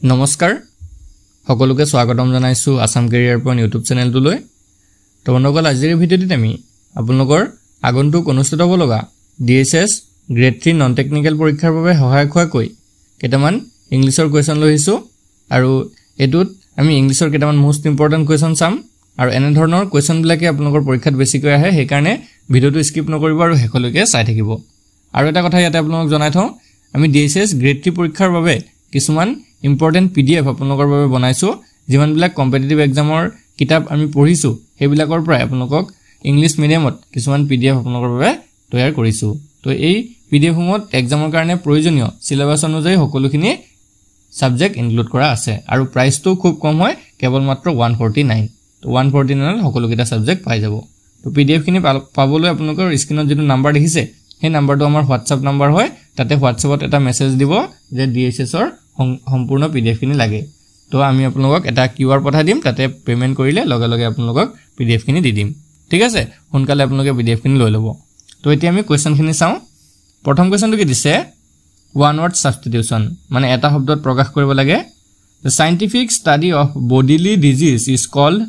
নমস্কাৰ সকলোকে স্বাগতম জনাইছো আসাম কেৰিয়াৰ পইণ্ট ইউটিউব চেনেলটোলৈ তো বন্ধুসকল আজিৰ ভিডিঅ'টিত আমি আপোনালোকৰ আগন্তুক অনুষ্ঠিত হ'ব লগা DSS গ্ৰেড 3 নন টেকনিক্যাল পৰীক্ষাৰ বাবে সহায়ক হোৱাকৈ কেইটামান ইংলিছৰ কোৱেশ্যন লৈ আহিছো আৰু এটোত আমি ইংলিছৰ কেইটামান মোস্ট ইম্পৰ্টেন্ট কোৱেশ্যন চাম আৰু এনে ধৰণৰ কোৱেশ্যন বিলাকে আপোনালোকৰ পৰীক্ষাত বেছিকৈ আহে সেই কাৰণে ভিডিঅ'টো স্কিপ নকৰিব আৰু হেকলৈকে চাই থাকিব আৰু এটা কথা ইয়াতে আপোনালোকক জনাই থওঁ আমি DSS গ্ৰেড 3 পৰীক্ষাৰ বাবে কিছুমান ইম্পৰ্টেন্ট PDF আপোনালোকৰ বাবে বনাইছো যিমান বিলাক কম্পিটিটিভ এক্সামৰ কিতাপ আমি পঢ়িছো হেবিলাকৰ পৰা আপোনালোকক ইংলিছ মিডিয়ামত কিছুমান PDF আপোনালোকৰ বাবে তৈয়াৰ কৰিছো তো এই PDF সমূহত এক্সামৰ কাৰণে প্ৰয়োজনীয় সিলেবাস অনুযায়ী সকলোখিনি সাবজেক্ট ইনক্লুড কৰা আছে আৰু প্ৰাইসটো খুব কম হয় কেৱল মাত্ৰ 149 তো 149 সকলোকিটা সাবজেক্ট পাই যাব তো PDF খিনি পাবলৈ আপোনালোকৰ স্ক্ৰিনত যেটো নাম্বাৰ দেখিছে সেই নাম্বাৰটো আমাৰ WhatsApp নাম্বাৰ হয় তাতে WhatsAppত এটা মেছেজ দিব যে DSS ৰ সম্পূৰ্ণ PDF খিনি লাগে তো আমি আপোনালোকক এটা QR পঠাই দিম তাতে পেমেন্ট কৰিলে লগে লগে আপোনালোকক PDF খিনি দি দিম ঠিক আছে সোনকালে আপোনালোকে PDF খিনি লৈ ল'ব তো এতিয়া আমি কোৱেশ্যন খিনি চাও প্ৰথম কোৱেশ্যনটো কি দিছে ওৱান ওয়াৰ্ড সাবস্টিটিউশন মানে এটা শব্দত প্ৰকাশ কৰিব লাগে the scientific study of bodily disease is called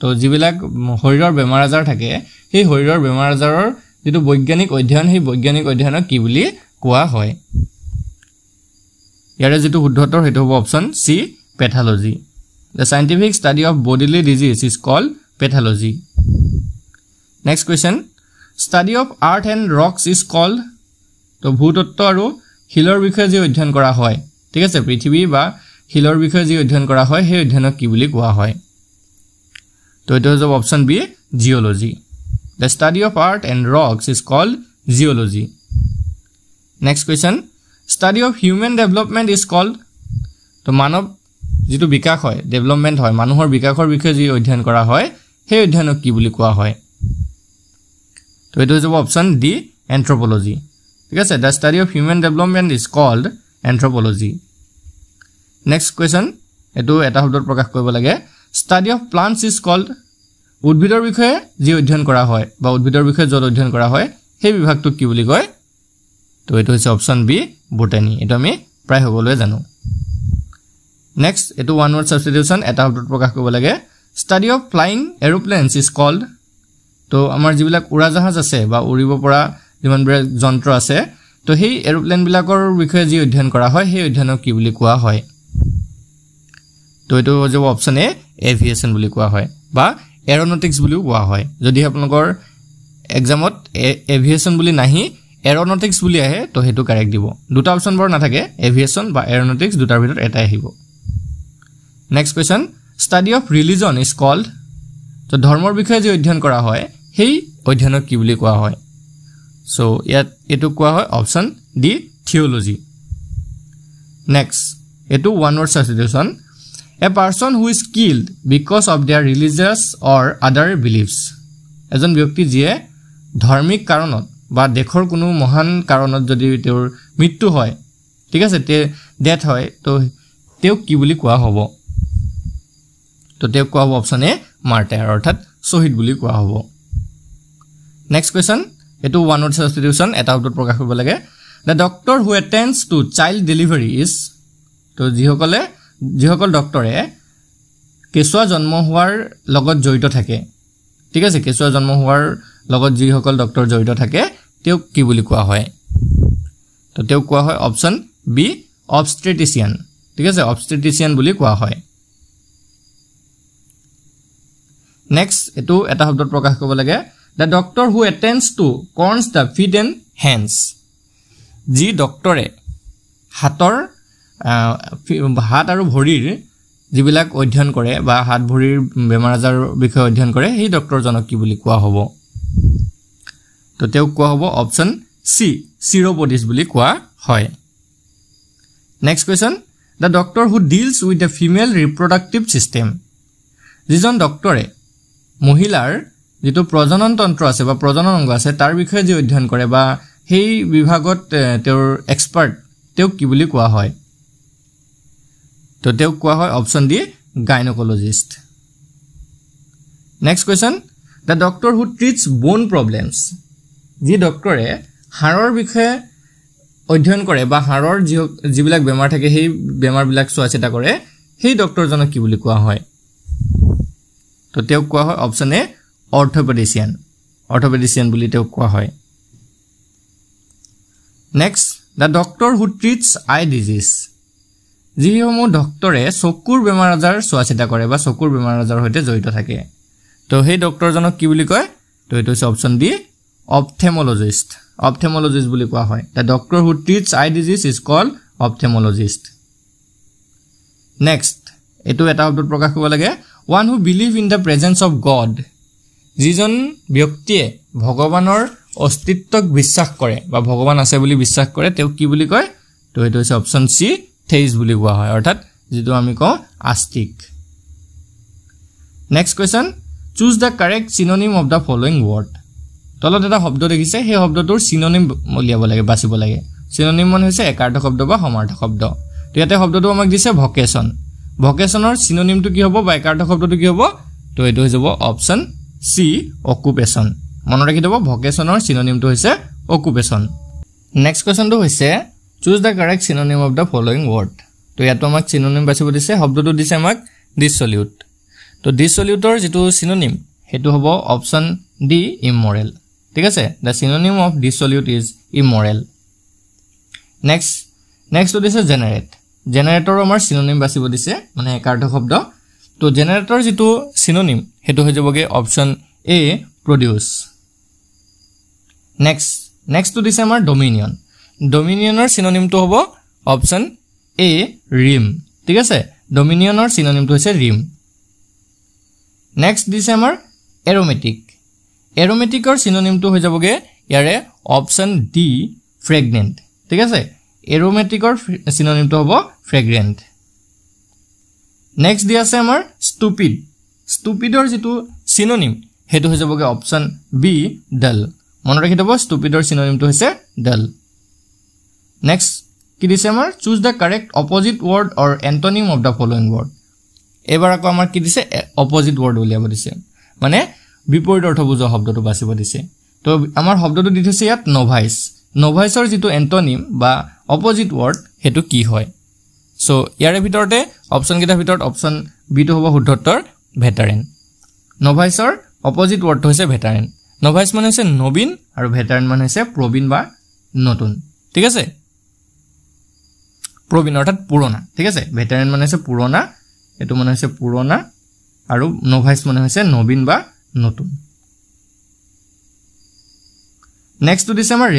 তো যিবিলাক শৰীৰৰ বেমাৰ আজাৰ থাকে সেই শৰীৰৰ বেমাৰ আজাৰৰ যেটো বৈজ্ঞানিক অধ্যয়ন সেই বৈজ্ঞানিক অধ্যয়নক কি বুলি কোৱা হয় ইয়াৰে যেটো শুদ্ধতৰ হেতু হ'ব option C pathology the scientific study of bodily disease is called pathology next question study of earth and rocks is called তো ভূতত্ত্ব আৰু শিলৰ বিষয়ে যে অধ্যয়ন কৰা হয় ঠিক আছে পৃথিৱী বা শিলৰ বিষয়ে যে অধ্যয়ন কৰা হয় সেই অধ্যয়নক কি বুলি কোৱা হয় তো এটো হ'ব option B geology the study of earth and rocks is called geology next question study of human development is called তো মানৱ যেটো বিকাশ হয় ডেভেলপমেন্ট হয় মানুহৰ বিকাশৰ বিষয়ে যে অধ্যয়ন কৰা হয় সেই অধ্যয়নক কি বুলি কোৱা হয় তো এটো হ'ব অপচন ডি anthropology ঠিক আছে the study of human development is called anthropology next question এটো এটা শব্দত প্ৰকাশ কৰিব লাগে study of plants is called উদ্ভিদৰ বিষয়ে যে অধ্যয়ন কৰা হয় বা উদ্ভিদৰ বিষয়ে যত অধ্যয়ন কৰা হয় সেই বিভাগটোক কি বুলি কয় তো এটো হৈছে অপচন বি বটানি এটো আমি প্ৰায় সকলোৱে জানো নেক্সট এটো ওৱান ওয়াৰ্ড সাবস্টিটিউশন এটা শব্দত প্ৰকাশ কৰিব লাগে study of flying aeroplanes is called তো আমাৰ যিবিলাক উৰাজাহাজ আছে বা উৰিব পৰা যিমান বিলাক যন্ত্ৰ আছে তো সেই এৰোপ্লেন বিলাকৰ বিষয়ে যে অধ্যয়ন কৰা হয় সেই অধ্যয়নক কি বুলি কোৱা হয় তো এটো যে অপচন এ এভিয়েশন বুলি কোৱা হয় বা এৰোনটিক্স বুলি কোৱা হয় যদি আপোনালোকৰ এক্সামত এভিয়েশন বুলি নাহি এৰোনটিক্স বুলি আহে তো হেতু কাৰেক্ট দিব দুটা অপচন বৰ নাথাকে এভিয়েশন বা এৰোনটিক্স দুটাৰ ভিতৰত এটাই আহিব next question study of religion is called তো ধৰ্মৰ বিষয়ে যে অধ্যয়ন কৰা হয় সেই অধ্যয়নক কি বুলি কোৱা হয় সো ইয়াত এটো কোৱা হয় অপচন ডি থিওলজি নেক্সট এটো one word substitution a person who is killed because of their religious or other beliefs এজন ব্যক্তি যিয়ে ধাৰ্মিক কাৰণত বা দেশৰ কোনো মহান কাৰণত যদি তেওঁৰ মৃত্যু হয় ঠিক আছে তে ডেথ হয় তো তেও কি বুলি কোৱা হ'ব তো তেও কোৱা হ'ব অপচন এ মাৰ্টাৰ অৰ্থাৎ শহীদ বুলি কোৱা হ'ব নেক্সট কোৱেশ্যন এটো ওৱান ওয়াৰ্ড সাবস্টিটিউশন এটা শব্দত প্ৰকাশ কৰিব লাগে the doctor who attends to child delivery is তো যিসকল ডক্টৰে কেঁচুৱা জন্ম হোৱাৰ লগত জড়িত থাকে ঠিক আছে কেঁচুৱা জন্ম হোৱাৰ লগত যিসকল ডক্টৰ জড়িত থাকে তেও কি বুলি কোৱা হয় তো তেও কোৱা হয় অপচন বি অবস্টেট্ৰিচিয়ান ঠিক আছে অবস্টেট্ৰিচিয়ান বুলি কোৱা হয় নেক্সট এটো এটা শব্দত প্ৰকাশ কৰিব লাগে the doctor who attends to corns the feet and hands যি ডক্টৰে হাতৰ হাত আৰু ভৰিৰ যিবিলাক অধ্যয়ন কৰে বা হাত ভৰিৰ বেমাৰ আজাৰ বিষয়ে অধ্যয়ন কৰে সেই ডক্টৰজনক কি বুলি কোৱা হ'ব তো তেও কোৱা হ'ব অপচন সি চিৰোপডিস বুলি কোৱা হয় next question the doctor who deals with the female reproductive system যিজন ডক্টৰে মহিলাৰ যেটো প্ৰজনন তন্ত্ৰ আছে বা প্ৰজনন অংগ আছে তাৰ বিষয়ে যে অধ্যয়ন কৰে বা সেই বিভাগত তেওঁৰ এক্সপাৰ্ট তেও কি বুলি কোৱা হয় তো তেও কোৱা হয় option D gynaecologist next question the doctor who treats bone problems যি ডক্টৰে হাড়ৰ বিষয়ে অধ্যয়ন কৰে বা হাড়ৰ যিবিলাক বেমাৰ থাকে সেই বেমাৰবিলাক চোৱা চিতা কৰে সেই ডক্টৰজনক কি বুলি কোৱা হয় তো তেওঁক কোৱা হয় অপচন এ অৰ্থপেডিচিয়ান বুলি তেওঁক কোৱা হয় next da doctor who treats eye disease যিসমূহ ডক্টৰে চকুৰ বেমাৰ আজাৰ চোৱা চিতা কৰে বা চকুৰ বেমাৰ আজাৰৰ সৈতে জড়িত থাকে তো সেই ডক্টৰজনক কি বুলি কয় তো এইটো হৈছে অপচন ডি অপথেমোলজিষ্ট বুলি কোৱা হয় the doctor who treats eye disease is called ophthalmologist next এটো এটা শব্দত প্ৰকাশ কৰিব লাগে one who believe in the presence of god যিজন ব্যক্তিয়ে ভগৱানৰ অস্তিত্বক বিশ্বাস কৰে বা ভগৱান আছে বুলি বিশ্বাস কৰে তেওঁ কি বুলি কয় তো এটো হৈছে অপচন সি থেইজ বুলি কোৱা হয় অৰ্থাৎ যেটো আমি কওঁ আস্তিক next question choose the correct synonym of the following word তলত এটা শব্দ দেখিছে সেই শব্দটোৰ সিনোনিম উলিয়াব লাগে বাছিব লাগে সিনোনিম মানে হৈছে একাৰ্থক শব্দ বা সমাৰ্থক শব্দ তো ইয়াতে শব্দটো আমাক দিছে ভকেশনৰ সিনোনিমটো কি হ'ব বা একাৰ্থক শব্দটো কি হ'ব তো এটো হৈ যাব অপচন সি অকুপেশন মনত ৰাখি দিব ভকেশনৰ সিনোনিমটো হৈছে অকুপেশন নেক্সট কোৱেশ্চনটো হৈছে choose the correct synonym of the following word তো ইয়াতো আমাক সিনোনিম বাছিব দিছে শব্দটো দিছে আমাক ডিসলিউট তো ডিসলিউটৰ যেটো সিনোনিম হেতু হ'ব অপচন ডি ইমোৰেল ঠিক আছে দা সিনোনিম অফ ডিসলিউট ইজ ইমোৰেল নেক্সট দিছে জেনাৰেটৰ আমাৰ সিনোনিম বাছিব দিছে মানে একাৰ্থক শব্দ তো জেনাৰেটৰ যেটো সিনোনিম হেতু হৈ যাবগে অপচন এ প্ৰডিউস নেক্সট দিছে আমাৰ ডমিনিয়নৰ সিনোনিমটো হ'ব অপচন এ ৰিম ঠিক আছে ডমিনিয়নৰ সিনোনিমটো হৈছে ৰিম নেক্সট দিছে আমাৰ এৰোমেটিকৰ সিনোনিমটো হৈ যাবগে ইয়াৰে অপচন ডি ফ্ৰেগনেন্ট ঠিক আছে এৰোমেটিকৰ সিনোনিমটো হ'ব ফ্ৰেগ্ৰেন্ট নেক্সট দি আছে আমাৰ ষ্টুপিডৰ যেটো সিনোনিম হেতু হৈ যাবগে অপচন বি ডাল মনত ৰাখি দিব ষ্টুপিডৰ সিনোনিমটো হৈছে ডাল নেক্সট কি দিছে আমাৰ choose the correct opposite word or antonym of the following word এবাৰ আকৌ আমাৰ কি দিছে অপোজিট ওয়াৰ্ড উলিয়াব দিছে মানে বিপৰীত অৰ্থ বুজোৱা শব্দটো বাছিব দিছে তো আমাৰ শব্দটো দি থৈছে ইয়াত নোভাইছৰ যেটো এন্টোনিম বা অপোজিট ওয়াৰ্ড হেতু কি হয় সো ইয়াৰে ভিতৰতে অপচন কেইটা ভিতৰত অপচন বি টো হ'ব শুদ্ধ উত্তৰ ভেটাৰেন নোভাইছৰ অপোজিট ওয়াৰ্ডটো হৈছে ভেটাৰেন নোভাইছ মানে হৈছে নবীন আৰু ভেটাৰেন মানে হৈছে প্ৰবীণ বা নতুন ঠিক আছে প্ৰবীণ অৰ্থাৎ পুৰণা ঠিক আছে ভেটাৰেন মানে হৈছে পুৰণা এটো মানে হৈছে পুৰণা আৰু নোভাইছ মানে হৈছে নবীন বা নতুন নেক্সট দিছে আমাৰ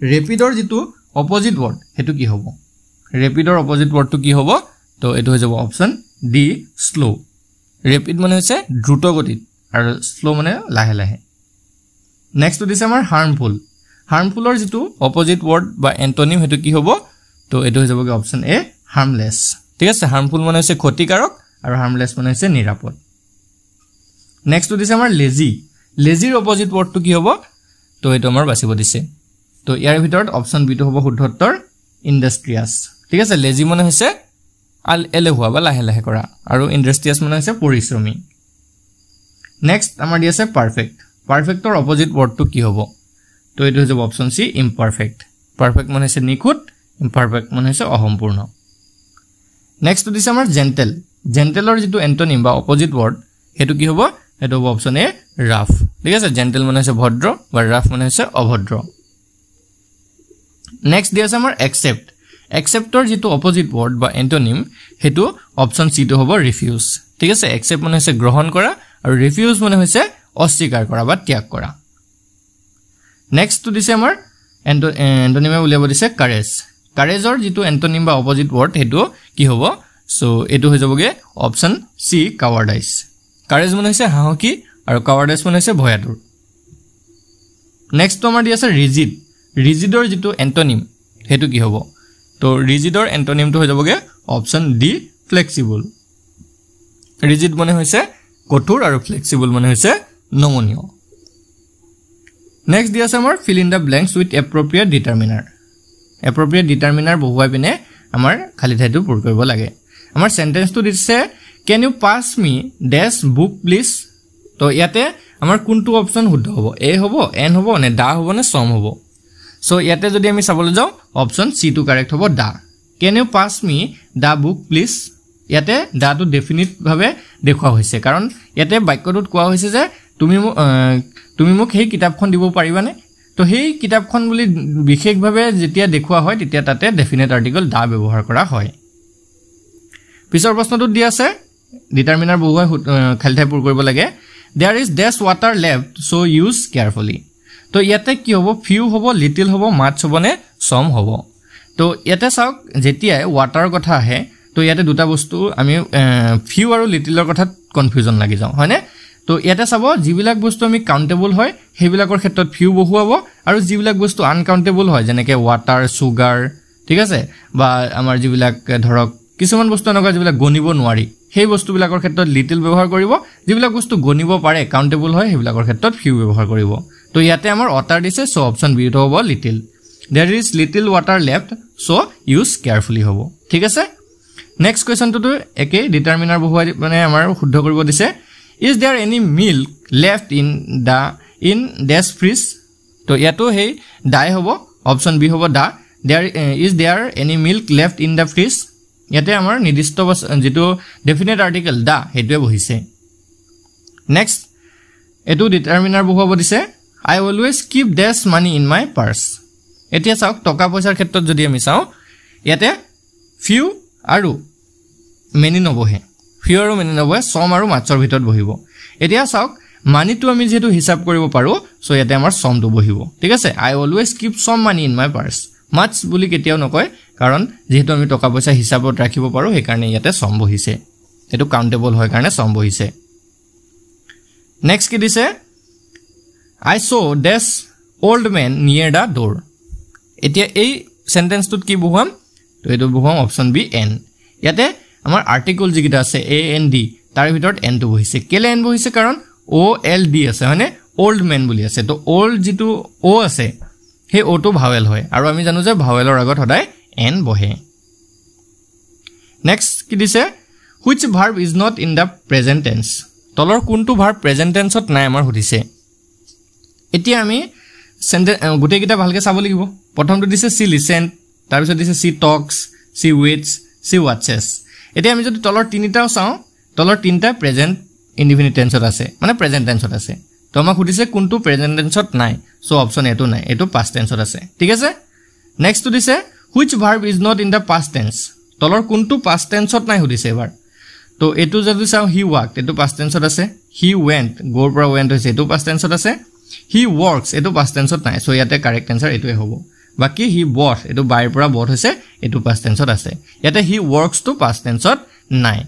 ৰেপিডৰ যেটো অপোজিট ওয়াৰ্ড হেতু কি হ'ব ৰেপিডৰ অপোজিট ওয়ার্ডটো কি হ'ব তো এটো হৈ যাব অপচন ডি স্লো ৰেপিড মানে হৈছে দ্ৰুত গতিত আৰু স্লো মানে লাহে লাহে নেক্সট দিছে আমাৰ হাৰ্মফুলৰ যেটো অপোজিট ওয়ার্ড বা এন্টোনিম হেতু কি হ'ব তো এটো হৈ যাবগে অপচন এ হাৰ্মলেছ ঠিক আছে হাৰ্মফুল মানে হৈছে ক্ষতিকাৰক আৰু হাৰ্মলেছ মানে হৈছে নিৰাপদ নেক্সট দিছে আমাৰ লেজিৰ অপোজিট ওয়াৰ্ডটো কি হ'ব তো এটো আমাৰ বাছিব দিছে তো ইয়াৰ ভিতৰত অপচন বি টো হ'ব শুদ্ধ উত্তৰ ইন্ডাস্ট্ৰিয়াছ ঠিক আছে লেজি মানে হৈছে এলেহুৱা বা লাহে লাহে কৰা আৰু ইন্ডাস্ট্ৰিয়াছ মানে হৈছে পৰিশ্ৰমী নেক্সট আমাৰ দি আছে পাৰফেক্টৰ অপোজিট ওয়াৰ্ডটো কি হ'ব তো এটো হৈ যাব অপচন সি ইমপাৰফেক্ট পাৰফেক্ট মানে হৈছে নিখুঁত ইমপাৰফেক্ট মানে হৈছে অসম্পূৰ্ণ নেক্সট দিছে আমাৰ জেন্টেলৰ যেটো এন্টোনিম বা অপোজিট ওয়াৰ্ড হেতু কি হ'ব এটো হ'ব অপচন এ ৰাফ ঠিক আছে জেন্টেল মানে হৈছে ভদ্ৰ বা ৰাফ মানে হৈছে অভদ্ৰ নেক্সট দি আছে আমাৰ একসেপ্টৰ যেটো অপোজিট ওয়াৰ্ড বা এন্টোনিম হেতু অপচন সি টো হ'ব ৰিফিউজ ঠিক আছে একসেপ্ট মানে হৈছে গ্ৰহণ কৰা আৰু ৰিফিউজ মানে হৈছে অস্বীকাৰ কৰা বা ত্যাগ কৰা নেক্সট দিছে আমাৰ এন্টোনিমে উলিয়াব দিছে কাৰেজৰ যেটো এন্টোনিম বা অপোজিট ওয়ার্ড হেতু কি হ'ব সো এটো হৈ যাবগে অপচন সি কাৱাৰ্ডাইজ কাৰেজ মানে হৈছে হাঁহকি আৰু কাৱাৰ্ডাইজ মানে হৈছে ভয়াতুৰ নেক্সট আমাৰ দি আছে ৰিজিডৰ যেটো এন্টোনিম হেতু কি হ'ব তো ৰিজিডৰ এন্টোনিমটো হৈ যাবগে অপচন ডি ফ্লেক্সিবল ৰিজিড মানে হৈছে কঠোৰ আৰু ফ্লেক্সিবল মানে হৈছে নমনীয় নেক্সট দি আছে আমাৰ fill in the blanks with appropriate determiner বহুৱাই পিনে আমাৰ খালি ঠাইটো পূৰ কৰিব লাগে আমাৰ সেন্টেন্সটো দিছে can you pass me dash book please তো ইয়াতে আমাৰ কোনটো অপচন শুদ্ধ হ'ব এ হ'ব এন হ'ব নে দা হ'ব নে সম হ'ব সো ইয়াতে যদি আমি চাবলৈ যাওঁ অপশন সি টু কারেক্ট হ'ব the can you pass me the book please ইয়াতে দাটো ডেফিনিট ভাবে দেখুৱা হৈছে কাৰণ ইয়াতে বাক্যটোত কোৱা হৈছে যে তুমি মোক সেই কিতাপখন দিব পাৰিবানে তো সেই কিতাপখন বুলি বিশেষভাৱে যেতিয়া দেখুৱা হয় তেতিয়া তাতে ডেফিনিট আৰ্টিকল দা ব্যৱহাৰ কৰা হয় পিছৰ প্ৰশ্নটোত দি আছে ডিটাৰমিনাৰ বহুৱাই খালি ঠাই পূৰ কৰিব লাগে there is dash water left so use carefully তো ইয়াতে কি হ'ব ফিউ হ'ব লিটিল হ'ব মাছ হ'ব নে সম হ'ব তো ইয়াতে চাওক যেতিয়া ৱাটাৰ কথা আহে তো ইয়াতে দুটা বস্তু আমি ফিউ আৰু লিটিলৰ কথাত কনফিউজন লাগি যাওঁ হয়নে তো ইয়াতে চাব যিবিলাক বস্তু আমি কাউন্টেবল হয় সেইবিলাকৰ ক্ষেত্ৰত ফিউ বহুৱাব আৰু যিবিলাক বস্তু আনকাউন্টেবল হয় যেনেকৈ ৱাটাৰ সুগাৰ ঠিক আছে বা আমাৰ যিবিলাক ধৰক কিছুমান বস্তু এনেকুৱা যিবিলাক গণিব নোৱাৰি সেই বস্তুবিলাকৰ ক্ষেত্ৰত লিটিল ব্যৱহাৰ কৰিব যিবিলাক বস্তু গণিব পাৰে কাউন্টেবল হয় সেইবিলাকৰ ক্ষেত্ৰত ফিউ ব্যৱহাৰ কৰিব তো ইয়াতে আমাৰ অটাৰ দিছে সো অপশন বি টো হ'ব little there is little water left so use carefully হ'ব ঠিক আছে নেক্সট কোৱেশ্চনটো একে ডিটাৰমিনাৰ বহুৱাই মানে আমাৰ শুদ্ধ কৰিব দিছে is there any milk left in the fridge তো ইয়াতো সেই ডাই হ'ব অপশন বি হ'ব the there is there any milk left in the fridge ইয়াতে আমাৰ নিৰ্দিষ্ট যেটো ডেফিনিট আৰ্টিকল দা হেতুৱে বহিছে নেক্সট এটো ডিটাৰমিনাৰ বহুৱাব দিছে I always keep the money in my purse এতিয়া চাওক টকা পইচাৰ ক্ষেত্ৰত যদি আমি চাওঁ ইয়াতে ফিউ আৰু মেনি নবহে ফিউ আৰু মেনি নবহে সম আৰু মাছৰ ভিতৰত বহিব এতিয়া চাওক মানিটো আমি যেহেতু হিসাব কৰিব পাৰো সো ইয়াতে আমাৰ সমটো বহিব ঠিক আছে আই অলৱেজ কিপ সম মানি ইন মাই পাৰ্স মাছ বুলি কেতিয়াও নকয় কাৰণ যেহেতু আমি টকা পইচা হিসাবত ৰাখিব পাৰো সেই কাৰণে ইয়াতে সম বহিছে এটো কাউন্টেবল হয় কাৰণে সম বহিছে নেক্সট কি দিছে আই সো ডেছ ওল্ড মেন নিয়াৰ দা ডোৰ এতিয়া এই সেন্টেন্সটোত কি বহুৱাম তো এটো বহুৱাম অপশন বি এন ইয়াতে আমাৰ আৰ্টিকল যিকিটা আছে এ এন ডি তাৰ ভিতৰত এন টো বহিছে কেলে এন বহিছে কাৰণ ও এল ডি আছে হয়নে ওল্ড মেন বুলি আছে তো ওল্ড যিটো ও আছে হে ও টো ভাৱেল হয় আৰু আমি জানো যে ভাৱেলৰ আগত সদায় এন বহে নেক্সট কি দিছে which verb is not in the present tense তলৰ কোনটো ভাৰ্ব প্ৰেজেন্ট টেন্সত নাই আমাৰ সুধিছে এতিয়া আমি গোটেই কিটা ভালকে চাব লাগিব প্ৰথমটো দিছে সি লিসেন তাৰ পিছত দিছে সি টক্স সি ওয়েটস সি ওয়াচেস এতিয়া আমি যদি তলৰ তিনিটাও চাওঁ তলৰ তিনটা প্ৰেজেন্ট ইনডিফিনিট টেন্সত আছে মানে প্ৰেজেন্ট টেন্সত আছে তো আমাক সুধিছে কোনটো প্ৰেজেন্ট টেন্সত নাই সো অপশন এটো নাই এটো পাস্ট টেন্সত আছে ঠিক আছে নেক্সট তো দিছে which verb is not in the past tense তলৰ কোনটো পাস্ট টেন্সত নাই সুধিছে এবাৰ তো এটো যদি চাওঁ হি ওয়াকড এটো পাস্ট টেন্সত আছে হি ওয়েন্ট গোৰ পৰা ওয়েন্ট হৈছে এটো পাস্ট টেন্সত আছে হি ওয়াৰ্কস এটো পাস্ট টেন্সত নাই সো ইয়াতে কাৰেক্ট আনসাৰ এটোই হ'ব বাকি হি বট এটো বাইৰ পৰা বট হৈছে এটো পাস্ট টেন্সত আছে ইয়াতে হি ওয়াৰ্কস তো পাস্ট টেন্সত নাই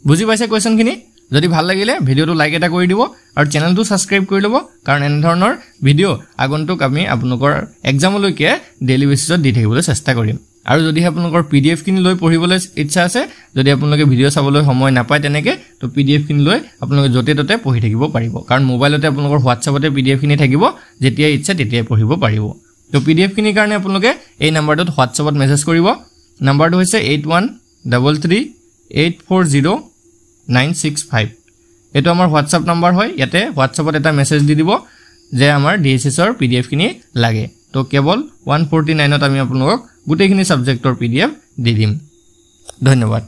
বুজি পাইছে কোৱেশ্চনখিনি যদি ভাল লাগিলে ভিডিওটো লাইক এটা কৰি দিব আৰু চেনেলটো সাবস্ক্ৰাইব কৰি লব কাৰণ এনে ধৰণৰ ভিডিও আগন্তুক আমি আপোনালোকৰ এক্সামলৈকে ডেইলি বেসিছত দি থাকিবলৈ চেষ্টা কৰিম আৰু যদি আপোনালোকৰ পিডিএফ কিনি লৈ পঢ়িবলৈ ইচ্ছা আছে যদি আপোনালোকে ভিডিও চাবলৈ সময় নাপায় তেনেকে তো পিডিএফ কিনি লৈ আপোনালোকে যতে ততে পঢ়ি থাকিব পাৰিব কাৰণ মোবাইলতে আপোনালোকৰ হোৱাটছআপতে পিডিএফ কিনি থাকিব যেতিয়া ইচ্ছা তেতিয়াই পঢ়িব পাৰিব তো পিডিএফ কিনি কাৰণে আপোনালোকে এই নম্বৰটোত হোৱাটছআপত মেছেজ কৰিব নম্বৰটো হৈছে 8133840965 এটো আমাৰ হোৱাটছআপ নম্বৰ হয় ইয়াতে হোৱাটছআপত এটা মেছেজ দি দিব যে আমাৰ ডিএসএছ ৰ পিডিএফ কিনি লাগে তো কেৱল 149 ত আমি আপোনালোকক গোটেইখিনি সাবজেক্টৰ পিডিএফ দি দিম ধন্যবাদ